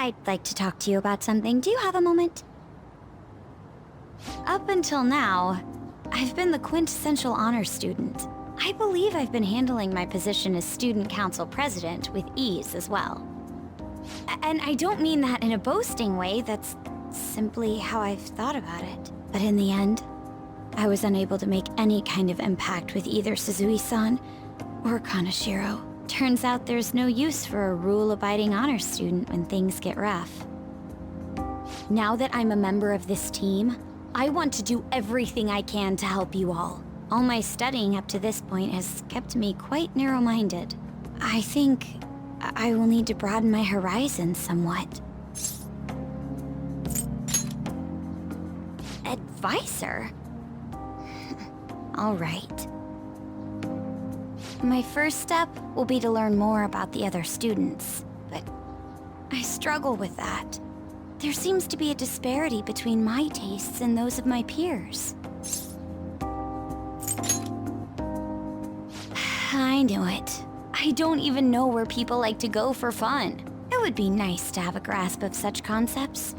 I'd like to talk to you about something. Do you have a moment? Up until now, I've been the quintessential honors student. I believe I've been handling my position as student council president with ease as well. And I don't mean that in a boasting way, that's simply how I've thought about it. But in the end, I was unable to make any kind of impact with either Suzui-san or Kaneshiro. Turns out there's no use for a rule-abiding honors student when things get rough. Now that I'm a member of this team, I want to do everything I can to help you all. All my studying up to this point has kept me quite narrow-minded. I think I will need to broaden my horizons somewhat. Advisor? All right. My first step will be to learn more about the other students, but I struggle with that. There seems to be a disparity between my tastes and those of my peers. I knew it. I don't even know where people like to go for fun. It would be nice to have a grasp of such concepts.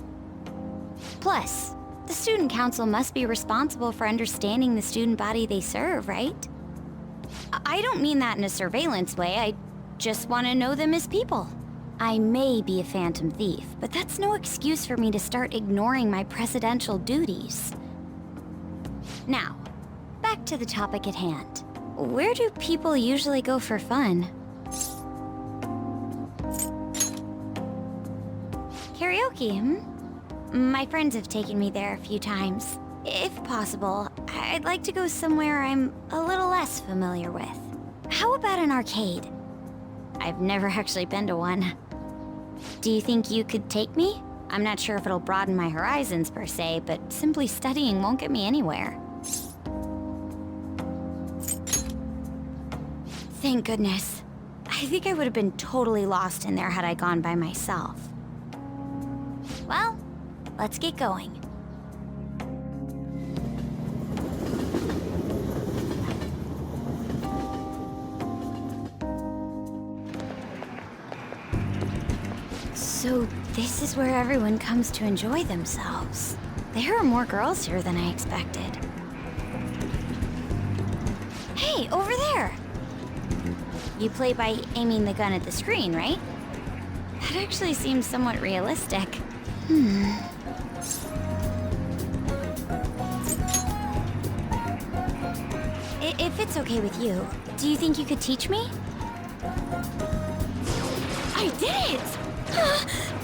Plus, the student council must be responsible for understanding the student body they serve, right? I don't mean that in a surveillance way, I just want to know them as people. I may be a phantom thief, but that's no excuse for me to start ignoring my presidential duties. Now, back to the topic at hand. Where do people usually go for fun? Karaoke, My friends have taken me there a few times. If possible, I'd like to go somewhere I'm a little less familiar with. How about an arcade? I've never actually been to one. Do you think you could take me? I'm not sure if it'll broaden my horizons per se, but simply studying won't get me anywhere. Thank goodness. I think I would have been totally lost in there had I gone by myself. Well, let's get going. So this is where everyone comes to enjoy themselves. There are more girls here than I expected. Hey, over there! You play by aiming the gun at the screen, right? That actually seems somewhat realistic. If it's okay with you, do you think you could teach me? I did it!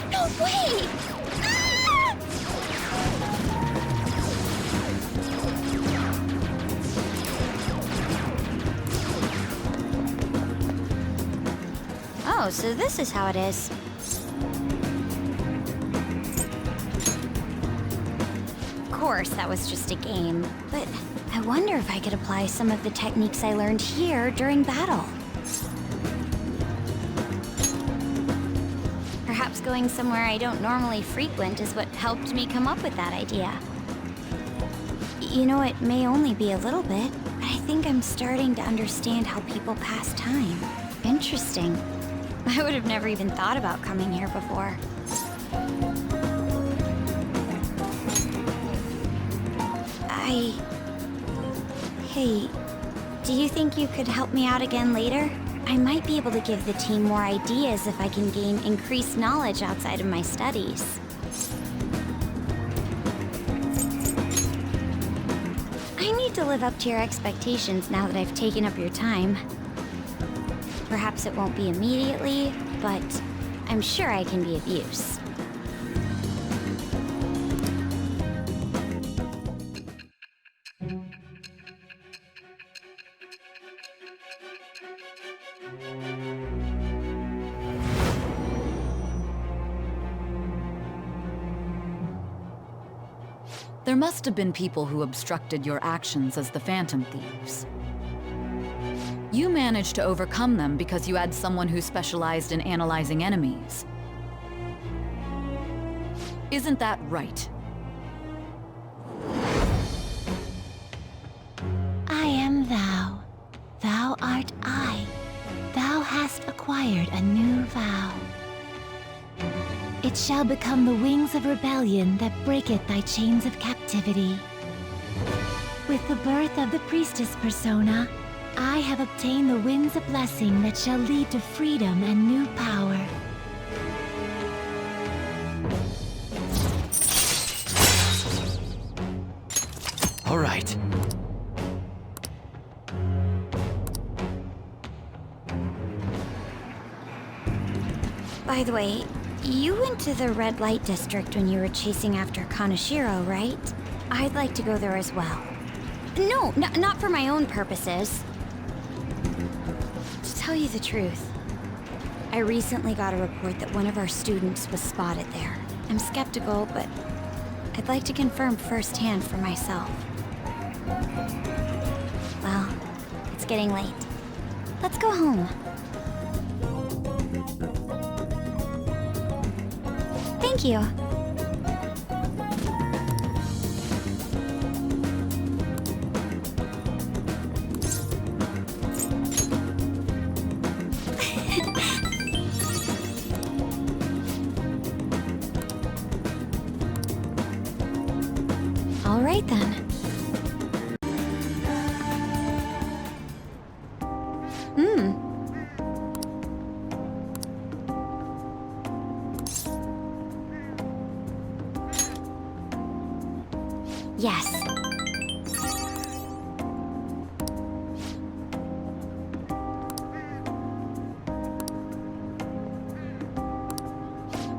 No way! Ah! Oh, so this is how it is. Of course, that was just a game, but I wonder if I could apply some of the techniques I learned here during battle. Perhaps going somewhere I don't normally frequent is what helped me come up with that idea. You know, it may only be a little bit, but I think I'm starting to understand how people pass time. Interesting. I would have never even thought about coming here before. Hey, do you think you could help me out again later? I might be able to give the team more ideas if I can gain increased knowledge outside of my studies. I need to live up to your expectations now that I've taken up your time. Perhaps it won't be immediately, but I'm sure I can be of use. There must have been people who obstructed your actions as the Phantom Thieves. You managed to overcome them because you had someone who specialized in analyzing enemies. Isn't that right? I am thou. Thou art I. Thou hast acquired a new vow. it shall become the wings of rebellion that breaketh thy chains of captivity. With the birth of the priestess persona, I have obtained the winds of blessing that shall lead to freedom and new power. All right. By the way, you went to the red light district when you were chasing after Kaneshiro, right? I'd like to go there as well. No, not for my own purposes. To tell you the truth, I recently got a report that one of our students was spotted there. I'm skeptical, but I'd like to confirm firsthand for myself. Well, it's getting late. Let's go home. Thank you. All right then. Yes.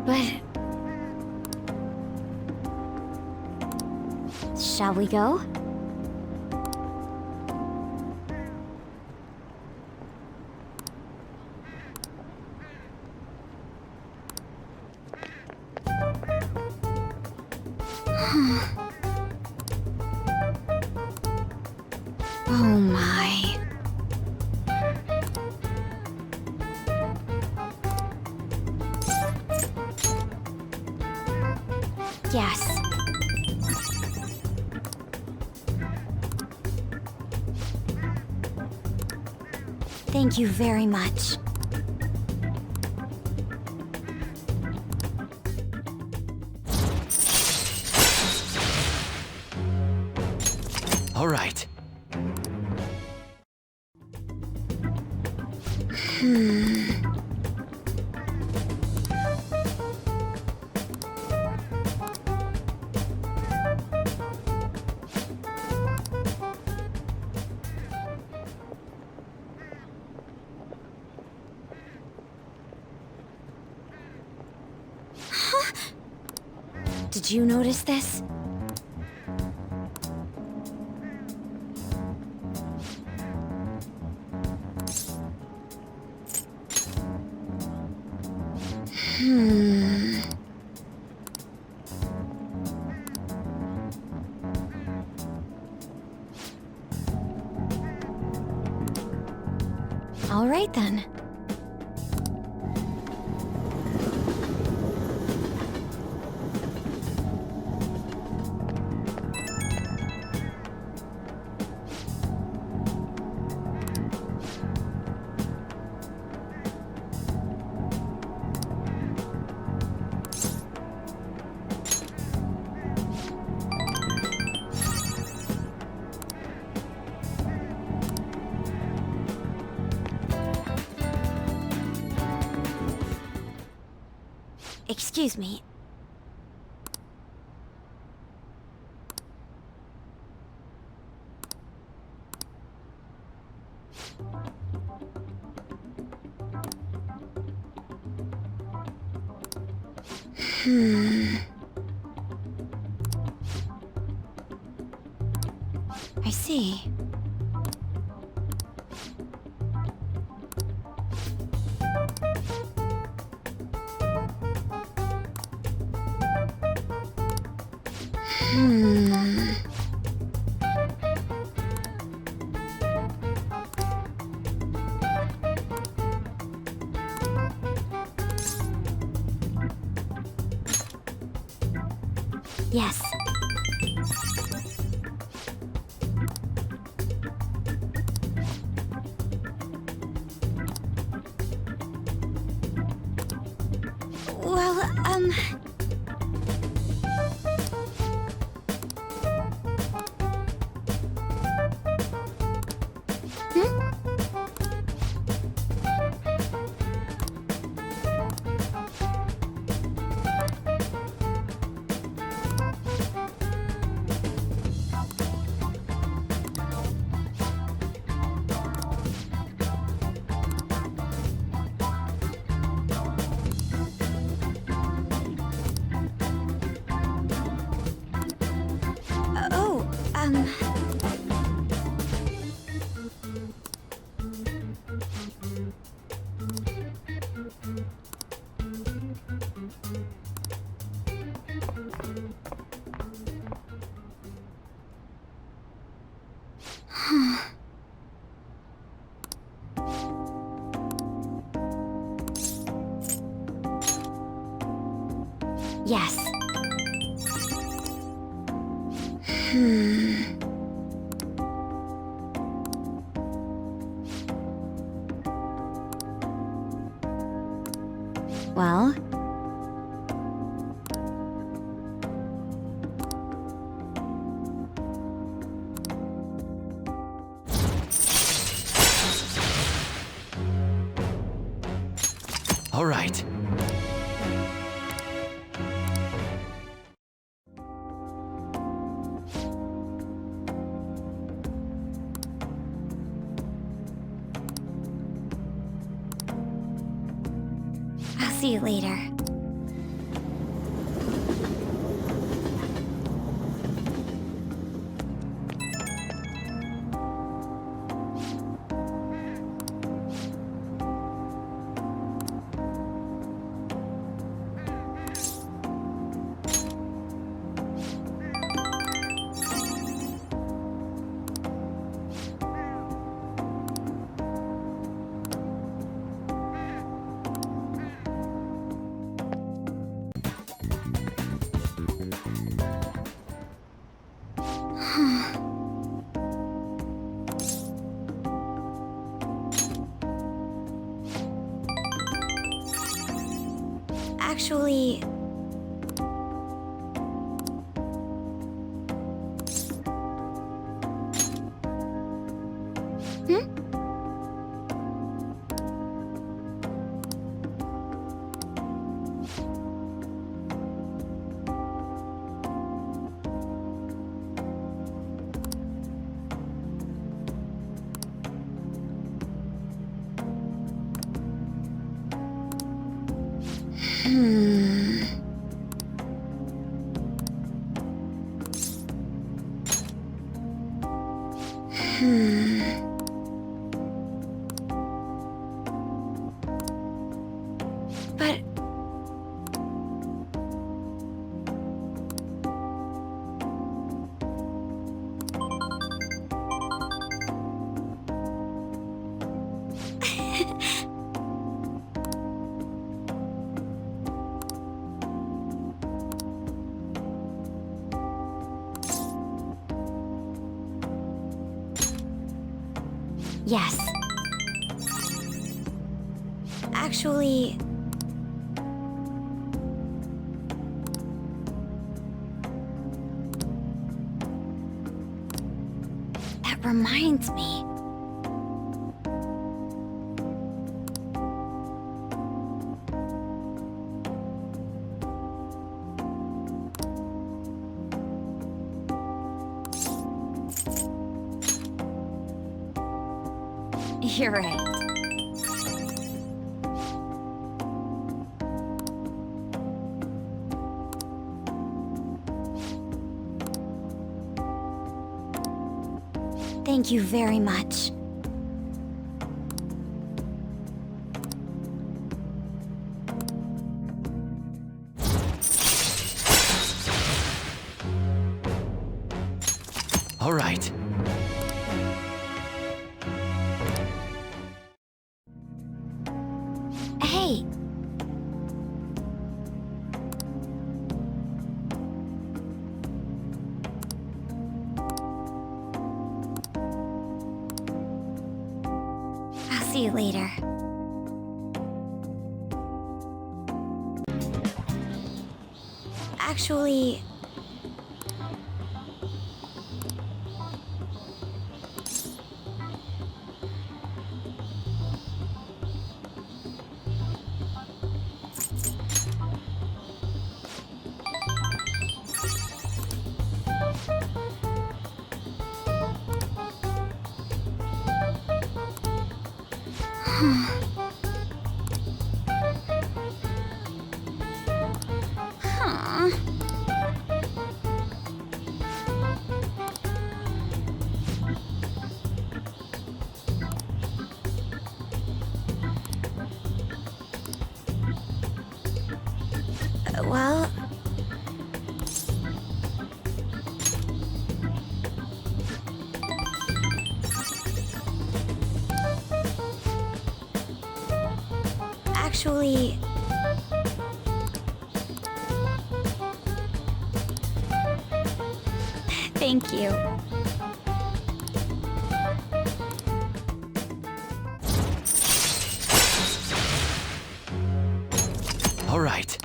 But... shall we go? Oh my. Yes. Thank you very much. All right. Did you notice this? All right then. Excuse me. I see. Yes. Well, Oh, yes. Well? All right. I'll see you later. Actually... But... Yes. Actually... That reminds me. You're right. Thank you very much. All right. Hey! I'll see you later. Actually... Huh. Well... Actually... Thank you. All right.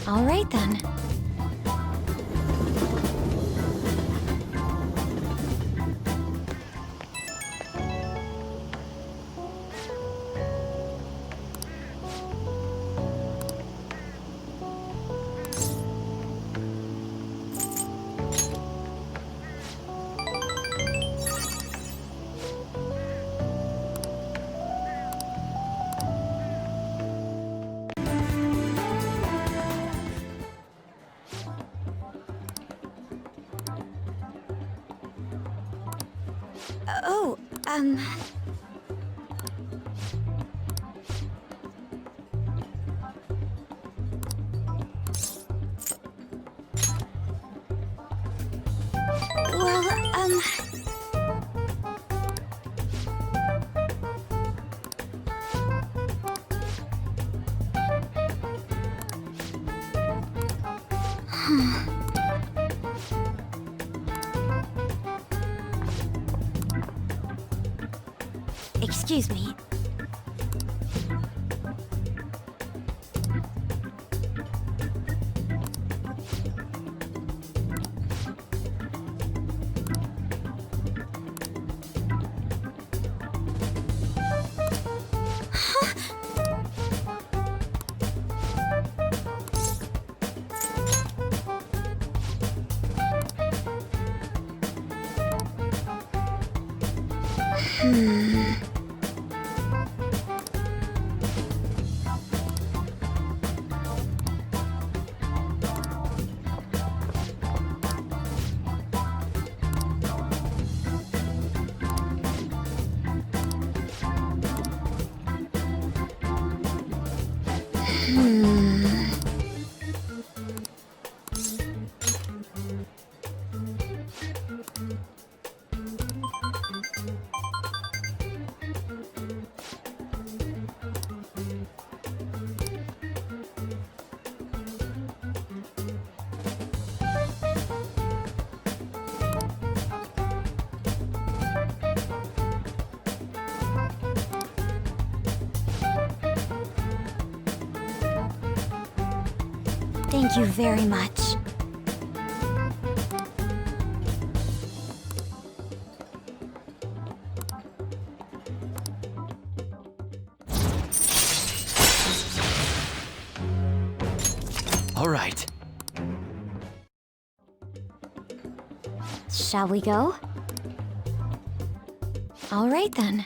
All right then. Oh, Well, Excuse me. Thank you very much. All right. Shall we go? All right then.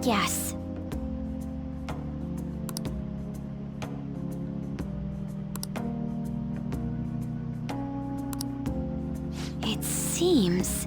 Yes. It seems...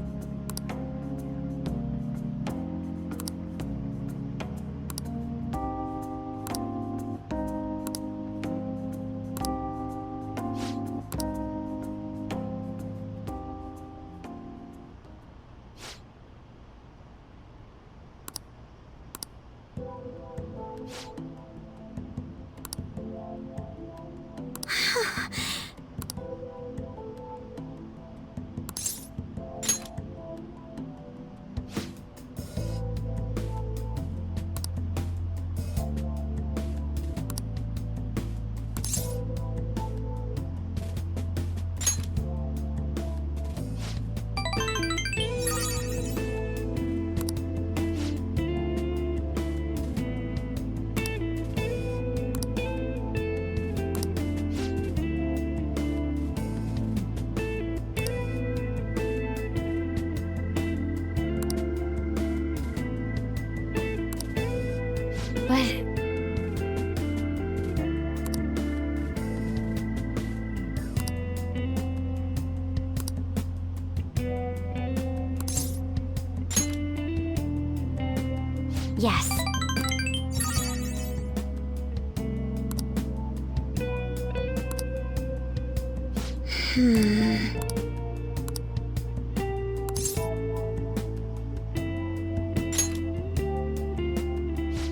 But... Yes.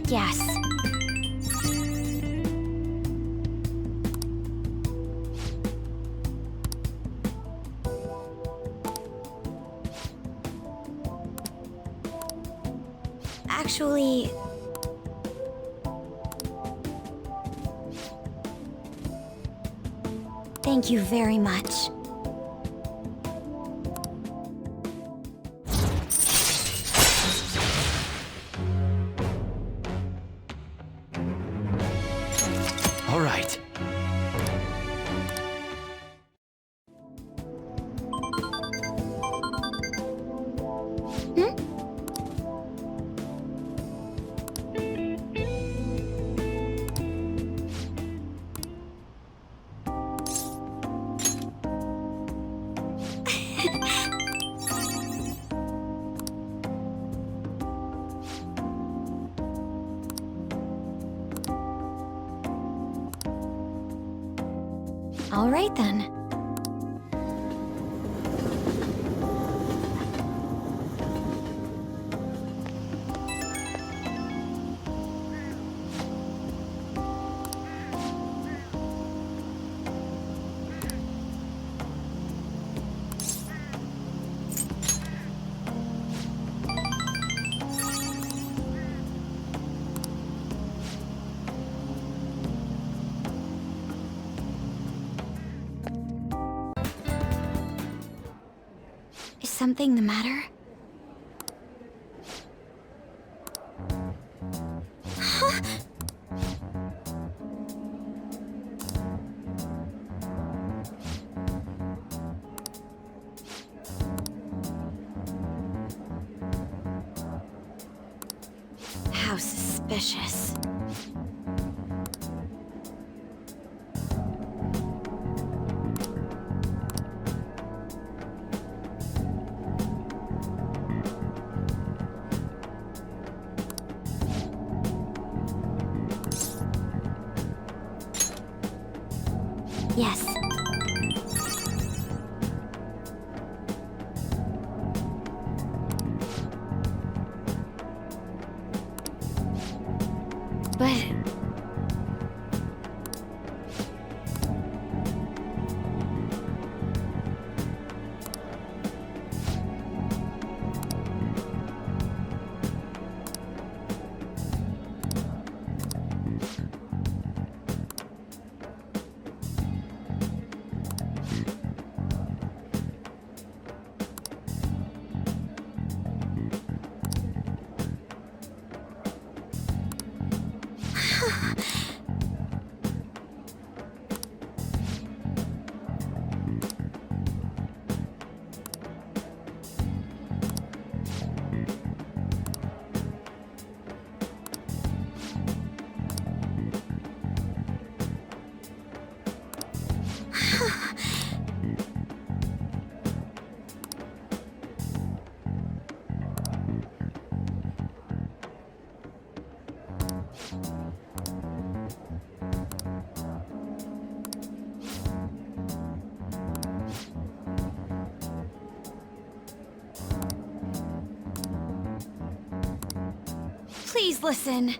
Yes. Actually... Thank you very much. All right. All right then. Is something the matter? Huh? How suspicious. Yes. Please listen.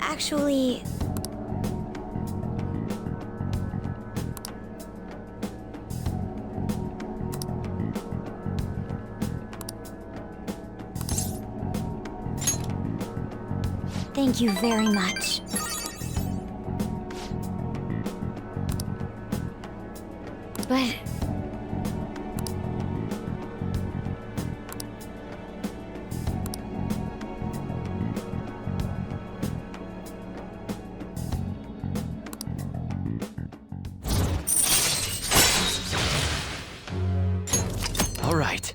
Actually... Thank you very much. But... All right.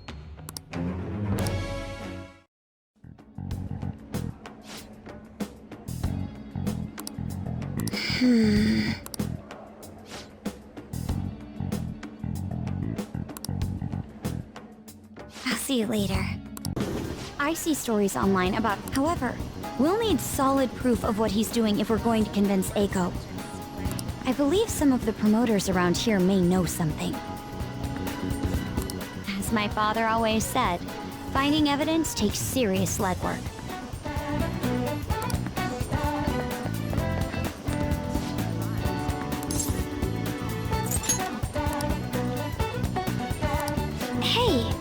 I'll see you later. I see stories online about... However, we'll need solid proof of what he's doing if we're going to convince Eiko. I believe some of the promoters around here may know something. As my father always said, finding evidence takes serious legwork. Hey!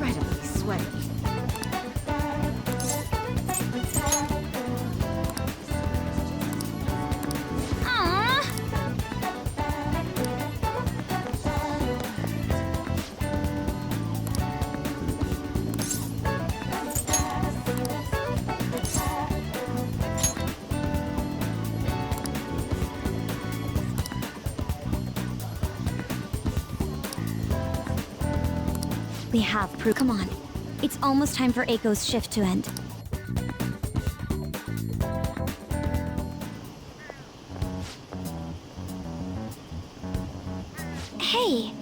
Incredibly sweaty. Aww. We have proof. Come on. It's almost time for Eiko's shift to end. Hey!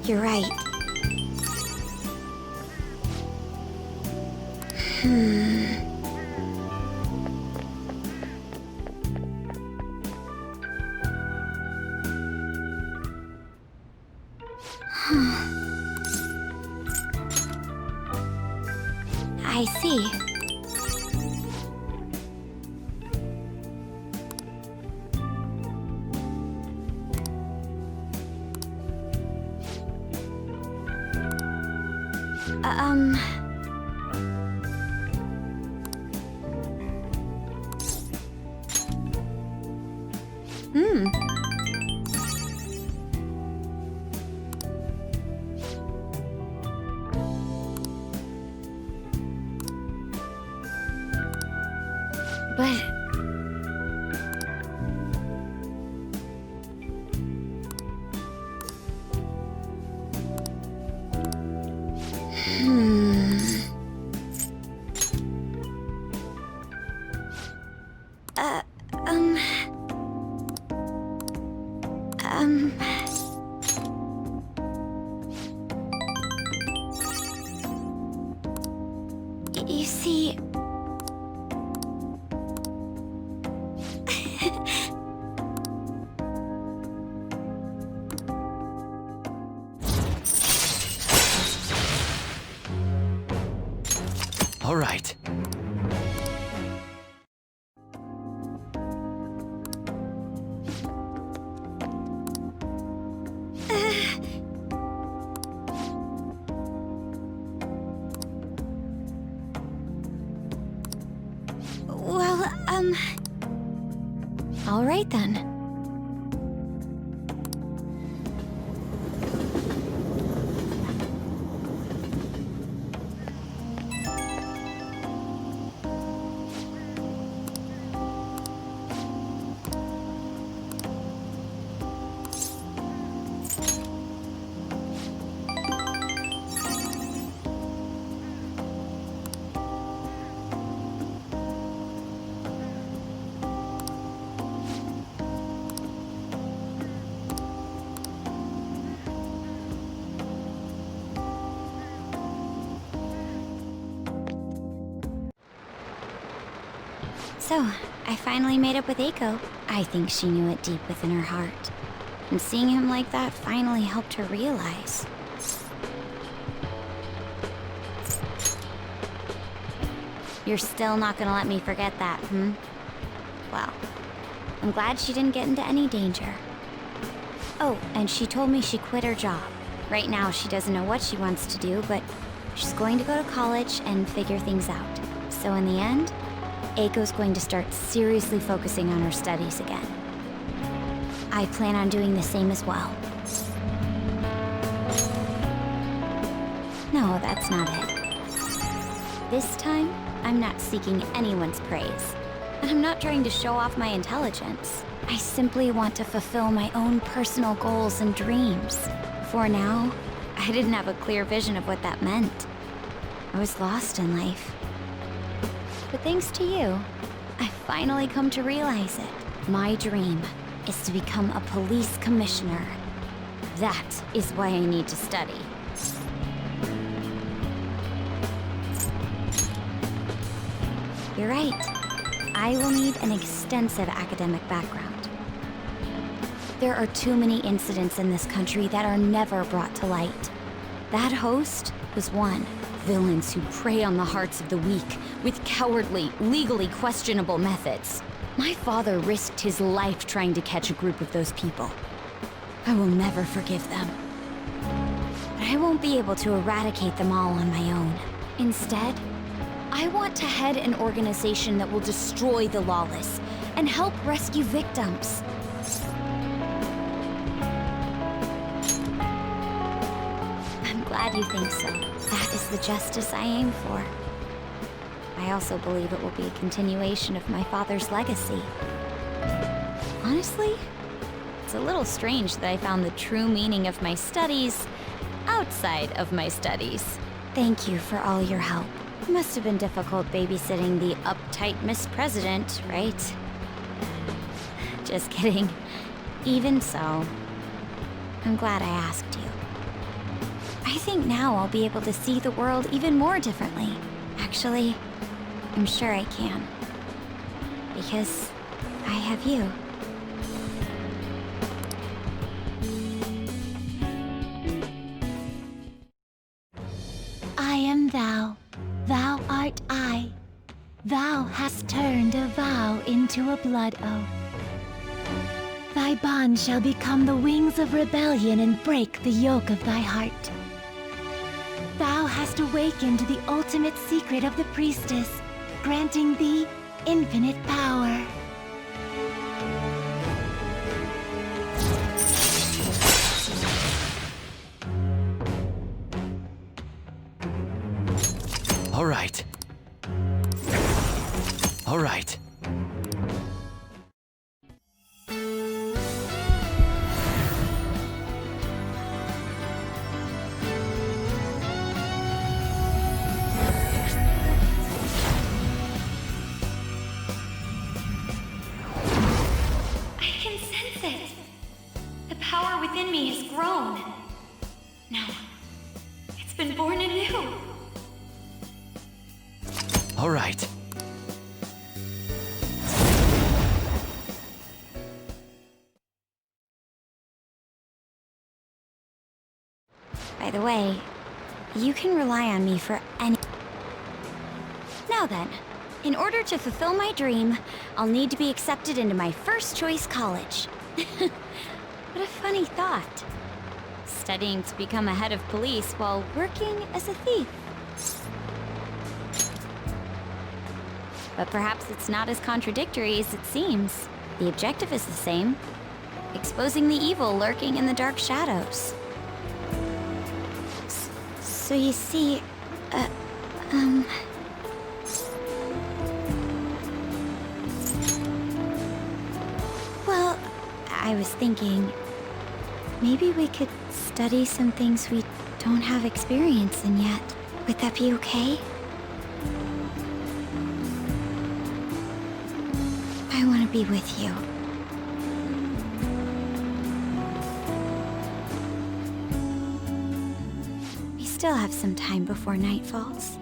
You're right. I see. Um... But... Uh, um... Um... You see... All right. Well, all right then. So, I finally made up with Eiko. I think she knew it deep within her heart. And seeing him like that finally helped her realize. You're still not gonna let me forget that, hmm? Well, I'm glad she didn't get into any danger. Oh, and she told me she quit her job. Right now, she doesn't know what she wants to do, but she's going to go to college and figure things out. So in the end, Eiko's going to start seriously focusing on her studies again. I plan on doing the same as well. No, that's not it. This time, I'm not seeking anyone's praise. And I'm not trying to show off my intelligence. I simply want to fulfill my own personal goals and dreams. For now, I didn't have a clear vision of what that meant. I was lost in life. But thanks to you, I finally come to realize it. My dream is to become a police commissioner. That is why I need to study. You're right. I will need an extensive academic background. There are too many incidents in this country that are never brought to light. That host was one. Villains who prey on the hearts of the weak with cowardly, legally questionable methods. My father risked his life trying to catch a group of those people. I will never forgive them. But I won't be able to eradicate them all on my own. Instead, I want to head an organization that will destroy the lawless and help rescue victims. I'm glad you think so. That is the justice I aim for. I also believe it will be a continuation of my father's legacy. Honestly, it's a little strange that I found the true meaning of my studies outside of my studies. Thank you for all your help. It must have been difficult babysitting the uptight Miss President, right? Just kidding. Even so, I'm glad I asked you. think now I'll be able to see the world even more differently. Actually, I'm sure I can. Because I have you. I am thou, thou art I. Thou hast turned a vow into a blood oath. Thy bond shall become the wings of rebellion and break the yoke of thy heart. Thou hast awakened the ultimate secret of the priestess, granting thee infinite power. All right. All right. I can sense it. The power within me has grown. No, it's been born anew. All right. By the way, you can rely on me for any... Now then, in order to fulfill my dream, I'll need to be accepted into my first choice college. What a funny thought. Studying to become a head of police while working as a thief. But perhaps it's not as contradictory as it seems. The objective is the same. Exposing the evil lurking in the dark shadows. So you see, Well, I was thinking, maybe we could study some things we don't have experience in yet. Would that be okay? I want to be with you. We still have some time before night falls.